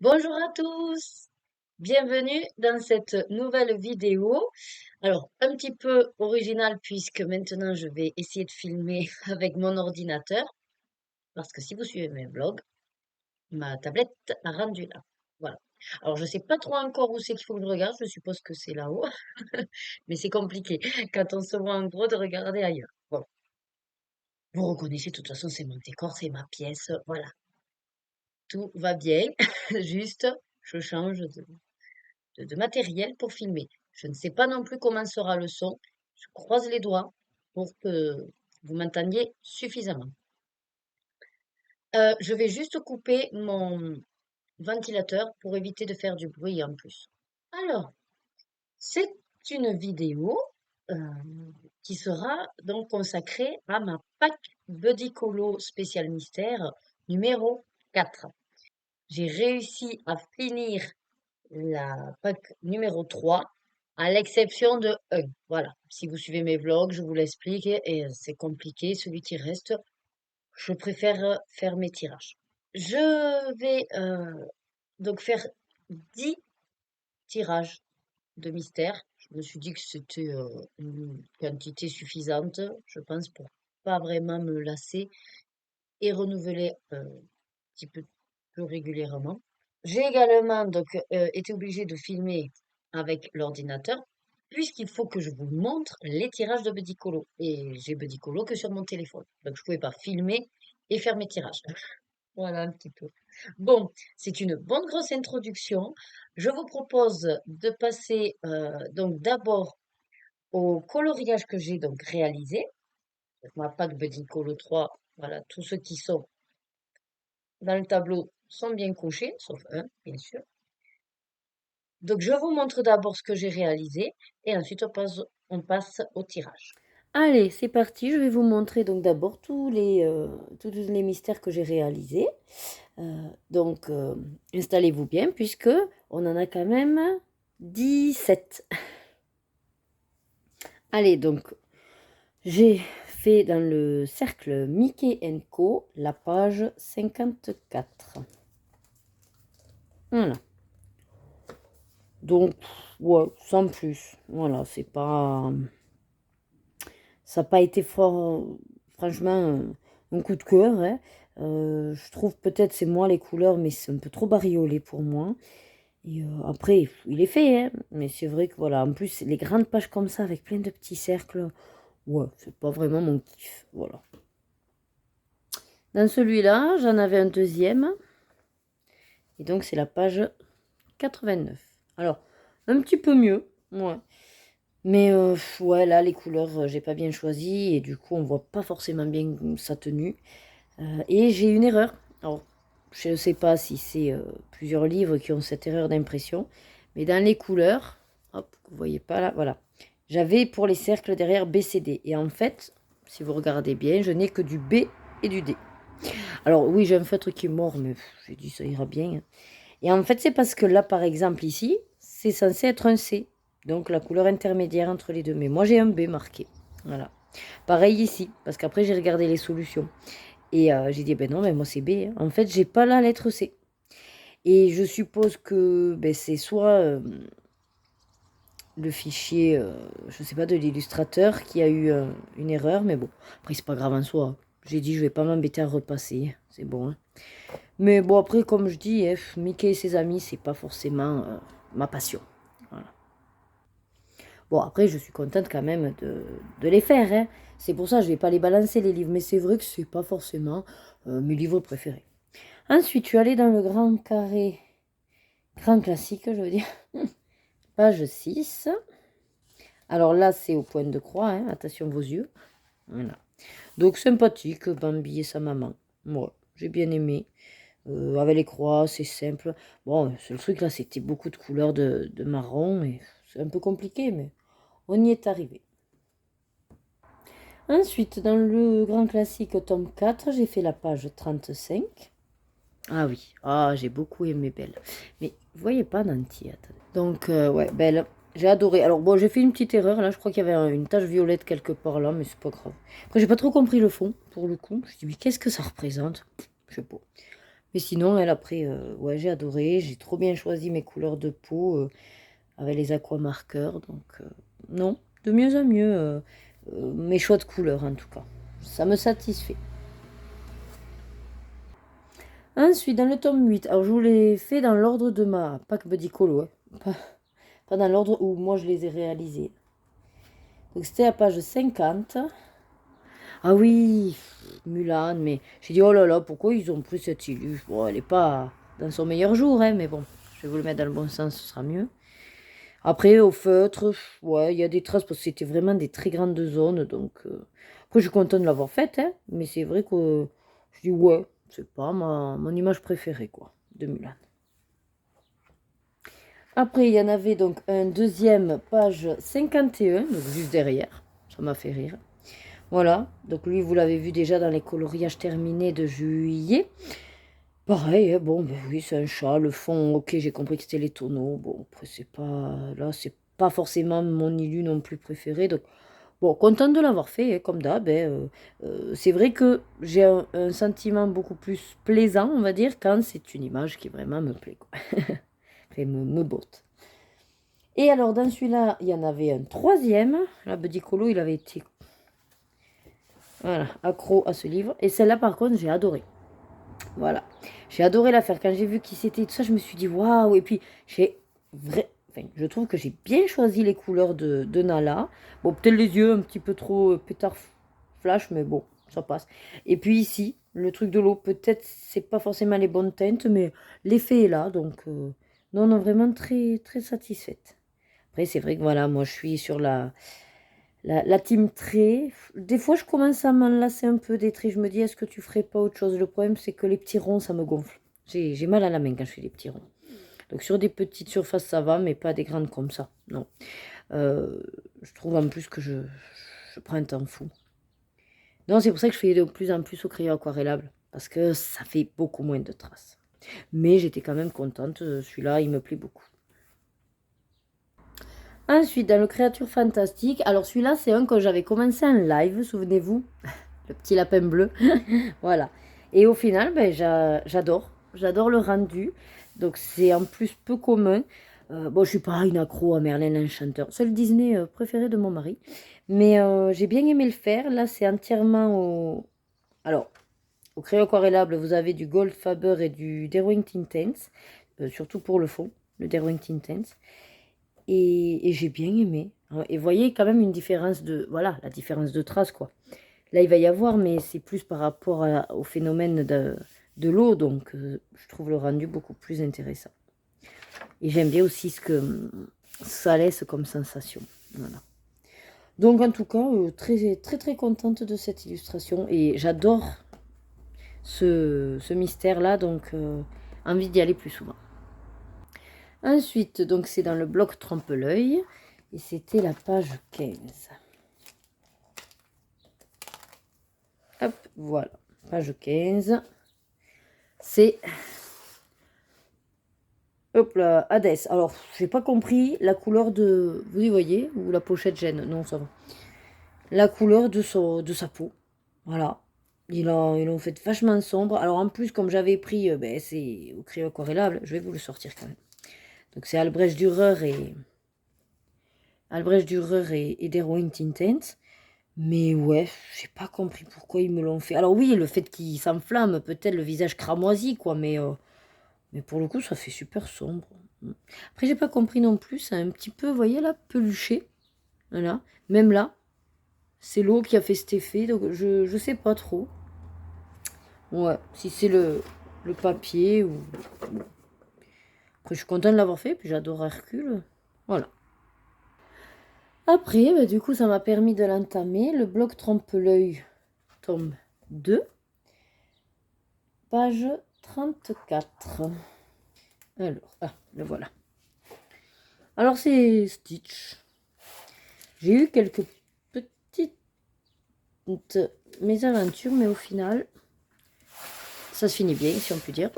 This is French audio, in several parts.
Bonjour à tous, bienvenue dans cette nouvelle vidéo. Alors, un petit peu original puisque maintenant je vais essayer de filmer avec mon ordinateur parce que si vous suivez mes vlogs, ma tablette a rendu là. Voilà. Alors, je sais pas trop encore où c'est qu'il faut que je regarde, je suppose que c'est là-haut, mais c'est compliqué quand on se voit en gros de regarder ailleurs. Bon, vous reconnaissez, de toute façon, c'est mon décor, c'est ma pièce, voilà, tout va bien, juste je change de matériel pour filmer. Je ne sais pas non plus comment sera le son. Je croise les doigts pour que vous m'entendiez suffisamment. Je vais juste couper mon ventilateur pour éviter de faire du bruit en plus. Alors, c'est une vidéo euh, qui sera donc consacrée à ma pack Buddy Colo spécial mystère numéro 4. J'ai réussi à finir la pack numéro 3, à l'exception de un. Voilà. Si vous suivez mes vlogs, je vous l'explique et c'est compliqué. Celui qui reste, je préfère faire mes tirages. Je vais donc faire 10 tirages de mystère. Je me suis dit que c'était une quantité suffisante, je pense, pour pas vraiment me lasser et renouveler un petit peu plus régulièrement. J'ai également donc été obligée de filmer avec l'ordinateur puisqu'il faut que je vous montre les tirages de Buddy Colo. Et j'ai Buddy Colo que sur mon téléphone. Donc je ne pouvais pas filmer et faire mes tirages. Voilà un petit peu. Bon, c'est une bonne grosse introduction. Je vous propose de passer donc d'abord au coloriage que j'ai donc réalisé. Donc, ma pack Buddy Colo 3, voilà, tous ceux qui sont dans le tableau sont bien cochés, sauf un, bien sûr. Donc, je vous montre d'abord ce que j'ai réalisé et ensuite on passe au tirage. Allez, c'est parti. Je vais vous montrer donc d'abord tous les mystères que j'ai réalisés. Donc, installez-vous bien puisque on en a quand même 17. Allez, donc, j'ai fait dans le cercle Mickey Co. la page 54. Voilà. Donc, ouais, sans plus. Voilà, c'est pas... Ça n'a pas été fort, franchement, un coup de cœur, hein. Je trouve peut-être c'est moi les couleurs, mais c'est un peu trop bariolé pour moi. Et après, il est fait, hein, mais c'est vrai que voilà, en plus, les grandes pages comme ça, avec plein de petits cercles, ouais, c'est pas vraiment mon kiff, voilà. Dans celui-là, j'en avais un deuxième, et donc c'est la page 89. Alors, un petit peu mieux, ouais. Mais ouais, là, les couleurs, j'ai pas bien choisi, et du coup, on voit pas forcément bien sa tenue. Et j'ai une erreur. Alors, je ne sais pas si c'est plusieurs livres qui ont cette erreur d'impression, mais dans les couleurs, hop, vous voyez pas là, voilà. J'avais pour les cercles derrière B, C, D. Et en fait, si vous regardez bien, je n'ai que du B et du D. Alors oui, j'ai un feutre qui est mort, mais j'ai dit ça ira bien. Et en fait, c'est parce que là, par exemple, ici, c'est censé être un C. Donc la couleur intermédiaire entre les deux. Mais moi, j'ai un B marqué. Voilà. Pareil ici, parce qu'après, j'ai regardé les solutions. Et j'ai dit, ben non, mais moi c'est B, hein. En fait, j'ai pas la lettre C. Et je suppose que ben, c'est soit le fichier, je sais pas, de l'illustrateur qui a eu une erreur, mais bon, après c'est pas grave en soi. J'ai dit, je vais pas m'embêter à repasser, c'est bon, hein. Mais bon, après, comme je dis, Mickey et ses amis, c'est pas forcément ma passion. Voilà. Bon, après, je suis contente quand même de les faire, hein. C'est pour ça que je vais pas les balancer, les livres, mais c'est vrai que c'est pas forcément mes livres préférés. Ensuite, je suis allée dans le grand carré, grand classique, je veux dire, page 6. Alors là, c'est au point de croix, hein, attention vos yeux. Voilà. Donc sympathique, Bambi et sa maman. Moi, j'ai bien aimé. Avec les croix, c'est simple. Bon, le truc là, c'était beaucoup de couleurs de marron, et c'est un peu compliqué, mais on y est arrivé. Ensuite, dans le grand classique tome 4, j'ai fait la page 35. Ah oui, ah, j'ai beaucoup aimé Belle. Mais vous voyez pas Nanty, attendez. Donc, ouais, Belle, j'ai adoré. Alors bon, j'ai fait une petite erreur, là, je crois qu'il y avait une tache violette quelque part là, mais c'est pas grave. Après, j'ai pas trop compris le fond, pour le coup. Je me dis, mais qu'est-ce que ça représente? Je sais pas. Mais sinon, elle, après, ouais, j'ai adoré. J'ai trop bien choisi mes couleurs de peau avec les aquamarqueurs. Donc, non, de mieux en mieux, mes choix de couleurs, en tout cas. Ça me satisfait. Ensuite, dans le tome 8, alors je vous l'ai fait dans l'ordre de ma pack Buddy Colo, hein. Pas dans l'ordre où moi je les ai réalisés. Donc c'était à page 50. Ah oui, Mulan, mais j'ai dit oh là là, pourquoi ils ont pris cette illusion? Bon, elle n'est pas dans son meilleur jour, hein, mais bon, je vais vous le mettre dans le bon sens, ce sera mieux. Après, au feutre, ouais, il y a des traces parce que c'était vraiment des très grandes zones, donc après, je suis contente de l'avoir faite, hein, mais c'est vrai que je dis ouais, c'est pas mon image préférée, quoi, de Mulan. Après, il y en avait donc un deuxième, page 51, donc juste derrière. Ça m'a fait rire. Voilà, donc lui, vous l'avez vu déjà dans les coloriages terminés de juillet. Pareil, hein, bon, ben oui, c'est un chat. Le fond, ok, j'ai compris que c'était les tonneaux. Bon, après, c'est pas. Là, c'est pas forcément mon illu non plus préféré. Donc, bon, contente de l'avoir fait, hein, comme d'hab, hein, c'est vrai que j'ai un sentiment beaucoup plus plaisant, on va dire, quand c'est une image qui vraiment me plaît, quoi. Enfin, me botte. Et alors, dans celui-là, il y en avait un troisième. Là, Buddy Colo, il avait été voilà, accro à ce livre. Et celle-là, par contre, j'ai adoré. Voilà. J'ai adoré la faire. Quand j'ai vu qui c'était, tout ça, je me suis dit, waouh. Et puis, enfin, je trouve que j'ai bien choisi les couleurs de Nala. Bon, peut-être les yeux un petit peu trop pétard flash, mais bon, ça passe. Et puis ici, le truc de l'eau, peut-être c'est pas forcément les bonnes teintes, mais l'effet est là. Donc, non, non, vraiment très, très satisfaite. Après, c'est vrai que voilà, moi je suis sur la team trait. Des fois, je commence à m'en lasser un peu des traits. Je me dis, est-ce que tu ferais pas autre chose? Le problème, c'est que les petits ronds, ça me gonfle. J'ai mal à la main quand je fais des petits ronds. Donc, sur des petites surfaces, ça va, mais pas des grandes comme ça. Non. Je trouve en plus que je prends un temps fou. Non, c'est pour ça que je fais de plus en plus au crayon aquarellable. Parce que ça fait beaucoup moins de traces. Mais j'étais quand même contente. Celui-là, il me plaît beaucoup. Ensuite, dans le Créature Fantastique, alors celui-là, c'est un que j'avais commencé en live, souvenez-vous, le petit lapin bleu. Voilà. Et au final, ben, j'adore le rendu. Donc c'est en plus peu commun. Bon, je suis pas une accro à Merlin l'Enchanteur. C'est le Disney préféré de mon mari. Mais j'ai bien aimé le faire. Là, c'est entièrement au... Alors, au crayon aquarellable, vous avez du Gold Faber et du Derwent Intense. Surtout pour le fond, le Derwent Intense. Et j'ai bien aimé. Et vous voyez quand même une différence de... Voilà, la différence de trace, quoi. Là, il va y avoir, mais c'est plus par rapport au phénomène de l'eau. Donc, je trouve le rendu beaucoup plus intéressant. Et j'aime bien aussi ce que ça laisse comme sensation. Voilà. Donc, en tout cas, très, très, très contente de cette illustration. Et j'adore ce mystère-là. Donc, envie d'y aller plus souvent. Ensuite, donc c'est dans le bloc Trompe-l'œil. Et c'était la page 15. Hop, voilà. Page 15. C'est... Hop là, Hadès. Alors, j'ai pas compris la couleur de... Vous y voyez? Ou la pochette gêne? Non, ça va. La couleur de sa peau. Voilà. Ils l'ont fait vachement sombre. Alors, en plus, comme j'avais pris... ben, c'est au crayon aquarellable. Je vais vous le sortir quand même. Donc, c'est Albrecht Dürer et Derwent Intense. Mais ouais, j'ai pas compris pourquoi ils me l'ont fait. Alors oui, le fait qu'il s'enflamme, peut-être le visage cramoisi, quoi, mais pour le coup, ça fait super sombre. Après, j'ai pas compris non plus, c'est un petit peu, vous voyez là, peluché. Voilà. Même là, c'est l'eau qui a fait cet effet, donc je sais pas trop. Ouais, si c'est le papier ou... Après, je suis contente de l'avoir fait, puis j'adore Hercule. Voilà. Après, bah, du coup, ça m'a permis de l'entamer. Le bloc trompe-l'œil, tome 2. Page 34. Alors, le voilà. Alors, c'est Stitch. J'ai eu quelques petites mésaventures, mais au final, ça se finit bien, si on peut dire.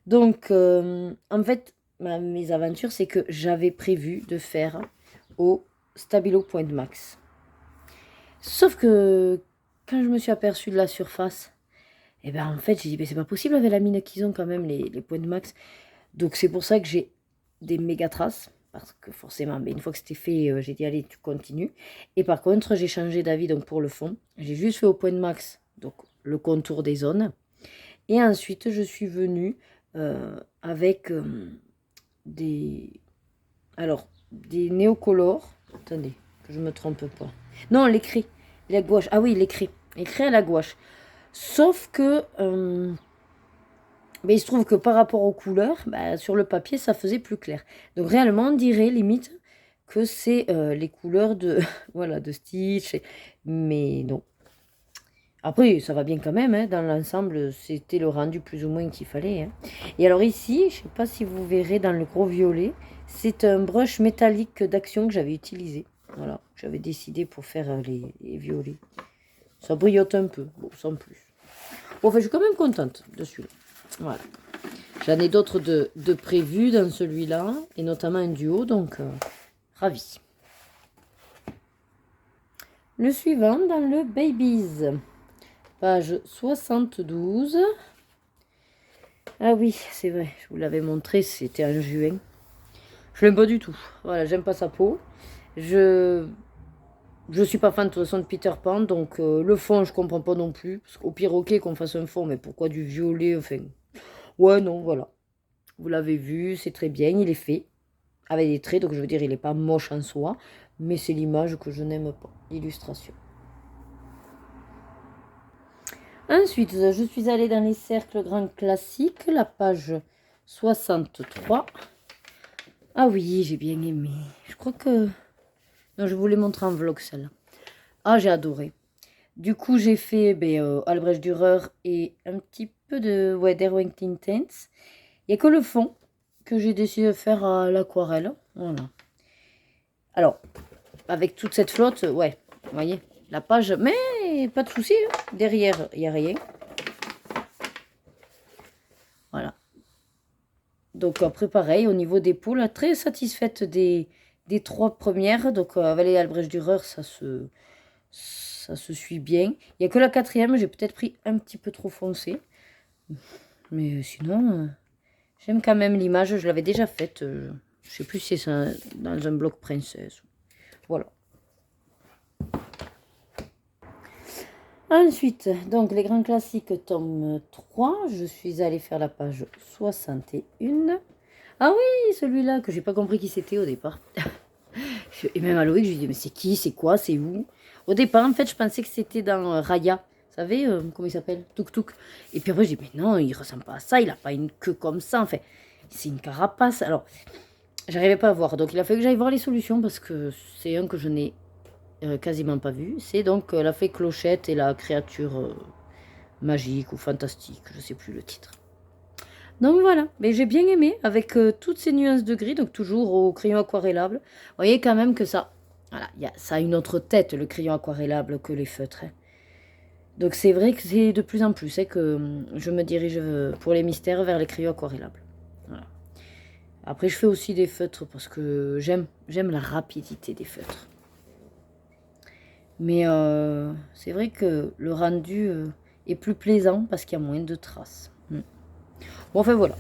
Donc, en fait, ma mésaventure, c'est que j'avais prévu de faire au Stabilo Point Max. Sauf que, quand je me suis aperçue de la surface, Et ben en fait, j'ai dit, mais c'est pas possible avec la mine qu'ils ont quand même, les points de max. Donc c'est pour ça que j'ai des méga traces. Parce que forcément, mais une fois que c'était fait, j'ai dit, allez, tu continues. Et par contre, j'ai changé d'avis donc pour le fond. J'ai juste fait au point de max, donc le contour des zones. Et ensuite, je suis venue avec des... Alors, des néocolores. Attendez, que je me trompe pas. Non, l'écrit. La gouache. Ah oui, l'écrit. Écrit à la gouache. Sauf que... mais il se trouve que par rapport aux couleurs, bah, sur le papier, ça faisait plus clair. Donc réellement, on dirait limite que c'est les couleurs de, voilà, de Stitch. Mais non. Après, ça va bien quand même. Hein, dans l'ensemble, c'était le rendu plus ou moins qu'il fallait. Hein. Et alors ici, je ne sais pas si vous verrez dans le gros violet, c'est un brush métallique d'Action que j'avais utilisé. Voilà, j'avais décidé pour faire les violets. Ça brillote un peu, bon, sans plus. Bon, enfin, je suis quand même contente de celui-là. Voilà. J'en ai d'autres de prévus dans celui-là, et notamment un duo, donc ravi. Le suivant dans le Babies, page 72. Ah oui, c'est vrai, je vous l'avais montré, c'était en juin. Je l'aime pas du tout. Voilà, j'aime pas sa peau. Je suis pas fan de toute façon de Peter Pan, donc le fond, je comprends pas non plus. Parce qu'au pire, ok qu'on fasse un fond, mais pourquoi du violet? Enfin, ouais, non, voilà. Vous l'avez vu, c'est très bien, il est fait. Avec des traits, donc je veux dire, il n'est pas moche en soi, mais c'est l'image que je n'aime pas, l'illustration. Ensuite, je suis allée dans les cercles grands classiques, la page 63. Ah oui, j'ai bien aimé. Je crois que... Non, je vous l'ai montré en vlog, celle-là. Ah, j'ai adoré. Du coup, j'ai fait Albrecht Dürer et un petit peu de Derwent Intense. Il n'y a que le fond que j'ai décidé de faire à l'aquarelle. Voilà. Alors, avec toute cette flotte, ouais, vous voyez, la page, mais pas de souci, hein. Derrière, il n'y a rien. Voilà. Donc après, pareil, au niveau des poules, très satisfaite des 3 premières. Donc avec les Albrecht Dürer, ça se suit bien. Il n'y a que la 4e, j'ai peut-être pris un petit peu trop foncé. Mais sinon, j'aime quand même l'image, je l'avais déjà faite. Je sais plus si c'est dans un bloc princesse. Voilà. Ensuite, donc les grands classiques, tome 3. Je suis allée faire la page 61. Ah oui, celui-là, que j'ai pas compris qui c'était au départ. Et même à Loïc, je lui dis, mais c'est qui, c'est quoi, c'est où? Au départ, en fait, je pensais que c'était dans Raya. Vous savez, comment il s'appelle? Tuk Tuk. Et puis après, je dis, mais non, il ressemble pas à ça, il a pas une queue comme ça. Enfin, c'est une carapace. Alors, j'arrivais pas à voir. Donc, il a fallu que j'aille voir les solutions parce que c'est un que je n'ai quasiment pas vu. C'est donc la fée Clochette et la créature magique ou fantastique. Je sais plus le titre. Donc voilà, mais j'ai bien aimé avec toutes ces nuances de gris, donc toujours au crayon aquarellable. Vous voyez quand même que ça, voilà, ça a une autre tête le crayon aquarellable que les feutres. Hein. Donc c'est vrai que c'est de plus en plus que je me dirige pour les mystères vers les crayons aquarellables. Voilà. Après je fais aussi des feutres parce que j'aime la rapidité des feutres. Mais c'est vrai que le rendu est plus plaisant parce qu'il y a moins de traces. Bon, enfin voilà.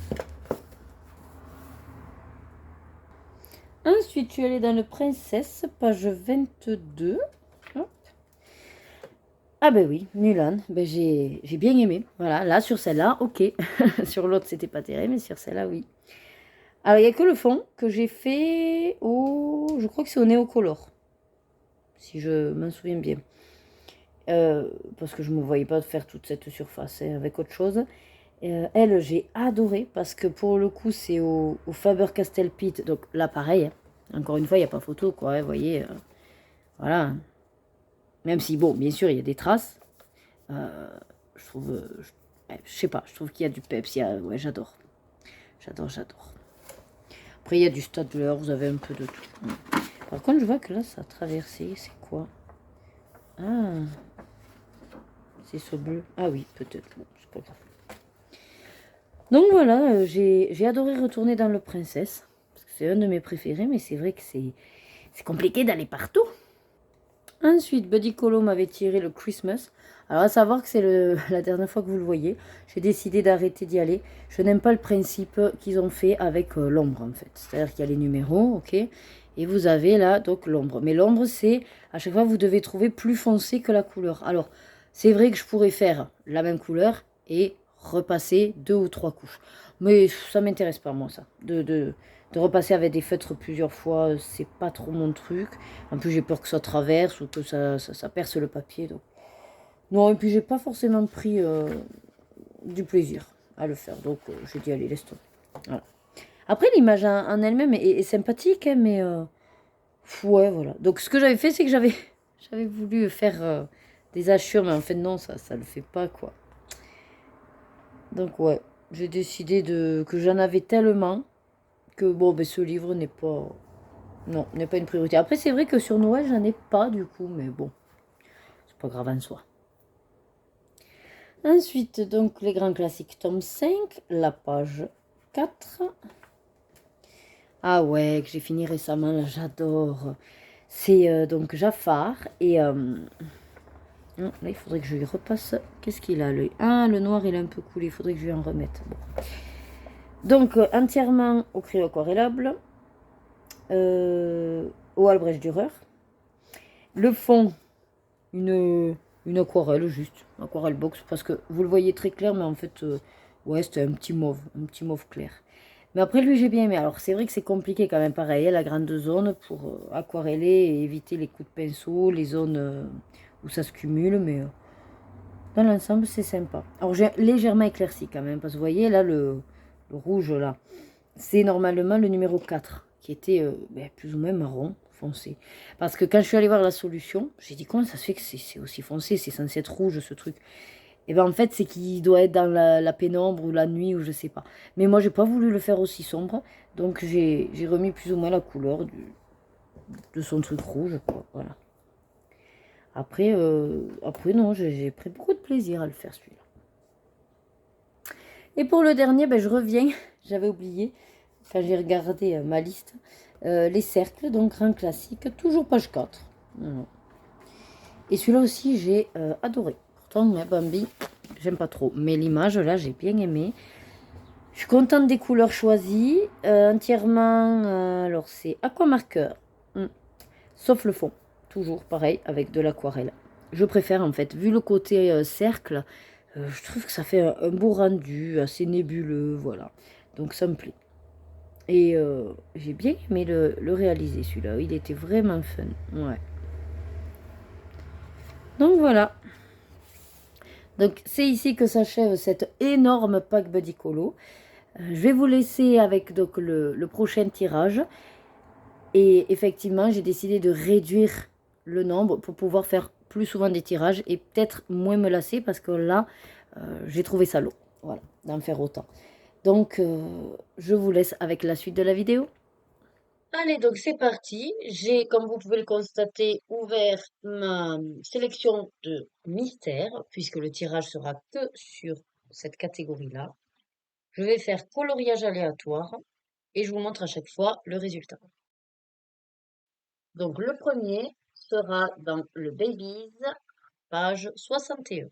Ensuite, je suis allée dans le Princesse, page 22. Hop. Ah ben oui, Mulan, ben j'ai bien aimé. Voilà, là sur celle-là, ok. Sur l'autre, c'était pas terrible, mais sur celle-là, oui. Alors, il n'y a que le fond que j'ai fait au... Je crois que c'est au Néocolor. Si je m'en souviens bien. Parce que je ne me voyais pas faire toute cette surface hein, avec autre chose. Elle, j'ai adoré parce que pour le coup, c'est au Faber-Castell Pit. Donc là, pareil. Hein. Encore une fois, il n'y a pas photo, quoi. Hein, vous voyez. Voilà. Même si, bon, bien sûr, il y a des traces. Je trouve... je sais pas, je trouve qu'il y a du peps. Ouais, j'adore. J'adore. Après, il y a du Stadler, vous avez un peu de tout. Par contre, je vois que là, ça a traversé. C'est quoi? Ah, c'est ce bleu. Ah oui, peut-être. Bon, c'est pas grave. Donc voilà, j'ai adoré retourner dans le Princesse. Parce que c'est un de mes préférés, mais c'est vrai que c'est compliqué d'aller partout. Ensuite, Buddy Colo m'avait tiré le Christmas. Alors, à savoir que c'est la dernière fois que vous le voyez, j'ai décidé d'arrêter d'y aller. Je n'aime pas le principe qu'ils ont fait avec l'ombre, en fait. C'est-à-dire qu'il y a les numéros, ok? Et vous avez là, donc, l'ombre. Mais l'ombre, c'est, à chaque fois, vous devez trouver plus foncé que la couleur. Alors, c'est vrai que je pourrais faire la même couleur et repasser 2 ou 3 couches. Mais ça m'intéresse pas, moi, ça. De repasser avec des feutres plusieurs fois, c'est pas trop mon truc. En plus, j'ai peur que ça traverse ou que ça perce le papier. Donc. Non, et puis j'ai pas forcément pris du plaisir à le faire. Donc, j'ai dit, allez, laisse tomber. Voilà. Après, l'image en elle-même est sympathique, hein, mais ouais, voilà. Donc, ce que j'avais fait, c'est que j'avais voulu faire des hachures, mais en fait, non, ça le fait pas, quoi. Donc, ouais, j'ai décidé que j'en avais tellement que, bon, ben, ce livre n'est pas. Non, n'est pas une priorité. Après, c'est vrai que sur Noël, j'en ai pas, du coup, mais bon, c'est pas grave en soi. Ensuite, donc, les grands classiques, tome 5, la page 4. Ah ouais, que j'ai fini récemment, là, j'adore. C'est donc Jafar et là, il faudrait que je lui repasse. Qu'est-ce qu'il a, lui? Ah, le noir, il est un peu coulé, il faudrait que je lui en remette. Bon. Donc, entièrement au crayon aquarellable, au Albrecht Dürer. Le fond, une aquarelle, juste, aquarelle box, parce que vous le voyez très clair, mais en fait, ouais, c'était un petit mauve clair. Mais après, lui, j'ai bien aimé. Alors, c'est vrai que c'est compliqué quand même, pareil, hein, la grande zone pour aquareller et éviter les coups de pinceau, les zones où ça se cumule, mais dans l'ensemble, c'est sympa. Alors, j'ai légèrement éclairci quand même, parce que vous voyez, là, le rouge, là, c'est normalement le numéro 4, qui était ben, plus ou moins marron foncé. Parce que quand je suis allée voir la solution, j'ai dit comment ça se fait que c'est aussi foncé, c'est censé être rouge ce truc. Et ben en fait, c'est qu'il doit être dans la pénombre ou la nuit ou je sais pas. Mais moi, j'ai pas voulu le faire aussi sombre, donc j'ai remis plus ou moins la couleur de son truc rouge, quoi. Voilà. Après non, j'ai pris beaucoup de plaisir à le faire celui-là. Et pour le dernier, ben, je reviens, j'avais oublié, quand j'ai regardé ma liste, les cercles, donc grand classique, toujours page 4. Voilà. Et celui-là aussi, j'ai adoré. Pourtant, Bambi, j'aime pas trop. Mais l'image, là, j'ai bien aimé. Je suis contente des couleurs choisies. Entièrement, alors c'est aquamarqueur. Sauf le fond. Toujours pareil, avec de l'aquarelle. Je préfère, en fait, vu le côté cercle, je trouve que ça fait un beau rendu, assez nébuleux, voilà. Donc ça me plaît. Et j'ai bien aimé le réaliser, celui-là. Il était vraiment fun. Ouais. Donc voilà. Donc c'est ici que s'achève cet énorme pack Buddy Colo. Je vais vous laisser avec donc, le prochain tirage. Et effectivement, j'ai décidé de réduire le nombre pour pouvoir faire plus souvent des tirages et peut-être moins me lasser parce que là, j'ai trouvé ça lourd. Voilà, d'en faire autant. Donc, je vous laisse avec la suite de la vidéo. Allez, donc c'est parti. J'ai, comme vous pouvez le constater, ouvert ma sélection de mystères, puisque le tirage sera que sur cette catégorie-là. Je vais faire coloriage aléatoire et je vous montre à chaque fois le résultat. Donc le premier sera dans le Babies, page 61.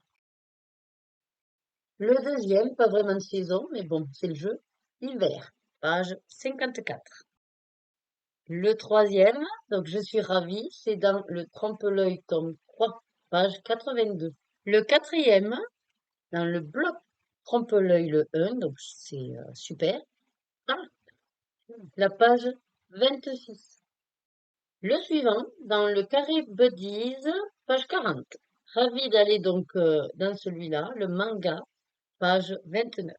Le deuxième, pas vraiment de saison, mais bon, c'est le jeu, hiver, page 54. Le troisième, donc je suis ravie, c'est dans le Trompe-l'œil tome 3, page 82. Le quatrième, dans le bloc Trompe-l'œil le 1, donc c'est super, ah, la page 26. Le suivant, dans le carré Buddies, page 40. Ravi d'aller donc dans celui-là, le manga, page 29.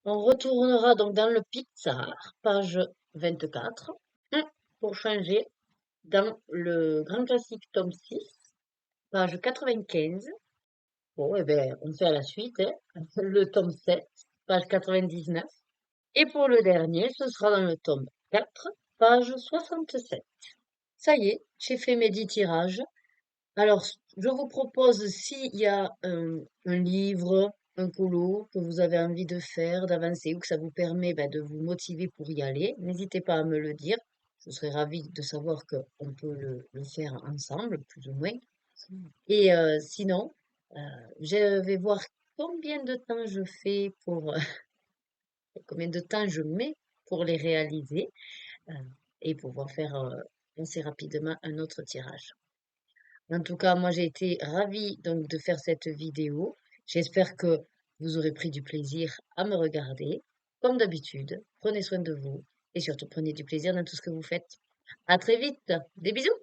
On retournera donc dans le Pixar, page 24, pour changer dans le grand classique tome 6, page 95. Bon, eh bien, on fait à la suite, hein. Le tome 7, page 99. Et pour le dernier, ce sera dans le tome 4, page 67. Ça y est, j'ai fait mes 10 tirages. Alors, je vous propose, s'il y a un livre, un colo que vous avez envie de faire, d'avancer, ou que ça vous permet de vous motiver pour y aller, n'hésitez pas à me le dire. Je serais ravie de savoir qu'on peut le faire ensemble, plus ou moins. Et sinon, Je vais voir combien de temps je fais pour, combien de temps je mets pour les réaliser, heu, et pouvoir faire, assez rapidement un autre tirage. En tout cas, moi, j'ai été ravie donc de faire cette vidéo. J'espère que vous aurez pris du plaisir à me regarder. Comme d'habitude, prenez soin de vous et surtout prenez du plaisir dans tout ce que vous faites. À très vite. Des bisous.